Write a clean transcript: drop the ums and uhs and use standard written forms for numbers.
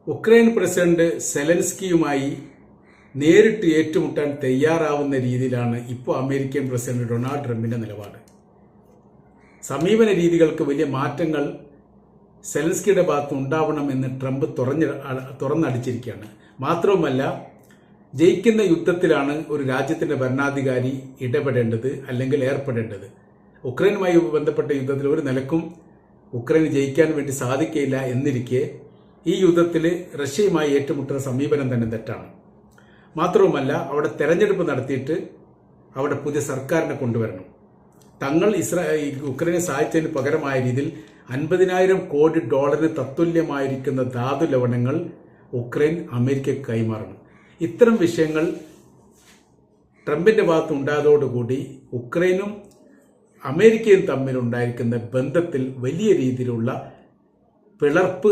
Ukraine president സെലൻസ്കിയുമായി നേരിട്ട് ഏറ്റുമുട്ടാൻ തയ്യാറാവുന്ന രീതിയിലാണ് ഇപ്പോൾ അമേരിക്കൻ പ്രസിഡന്റ് ഡൊണാൾഡ് ട്രംപിന്റെ നിലപാട്. സമീപന രീതികൾക്ക് വലിയ മാറ്റങ്ങൾ സെലൻസ്കിയുടെ ഭാഗത്ത് ഉണ്ടാവണമെന്ന് ട്രംപ് തുറന്നടിച്ചിരിക്കുകയാണ്. മാത്രവുമല്ല, ജയിക്കുന്ന യുദ്ധത്തിലാണ് ഒരു രാജ്യത്തിന്റെ ഭരണാധികാരി ഇടപെടേണ്ടത് അല്ലെങ്കിൽ ഏർപ്പെടേണ്ടത്. ഉക്രൈനുമായി ബന്ധപ്പെട്ട യുദ്ധത്തിൽ ഒരു നിലക്കും ഉക്രൈന് ജയിക്കാൻ വേണ്ടി സാധിക്കില്ല എന്നിരിക്കെ ഈ യുദ്ധത്തിൽ റഷ്യയുമായി ഏറ്റുമുട്ടുന്ന സമീപനം തന്നെ തെറ്റാണ്. മാത്രവുമല്ല, അവിടെ തെരഞ്ഞെടുപ്പ് നടത്തിയിട്ട് അവിടെ പുതിയ സർക്കാരിനെ കൊണ്ടുവരണം. തങ്ങൾ ഉക്രൈനെ സഹായിച്ചതിന് പകരമായ രീതിയിൽ $50,000 കോടി തത്തുല്യമായിരിക്കുന്ന ധാതു ലവണങ്ങൾ ഉക്രൈൻ അമേരിക്കയ്ക്ക് കൈമാറണം. ഇത്തരം വിഷയങ്ങൾ ട്രംപിന്റെ ഭാഗത്ത് ഉണ്ടായതോടുകൂടി ഉക്രൈനും അമേരിക്കയും തമ്മിലുണ്ടായിരിക്കുന്ന ബന്ധത്തിൽ വലിയ രീതിയിലുള്ള പിളർപ്പ്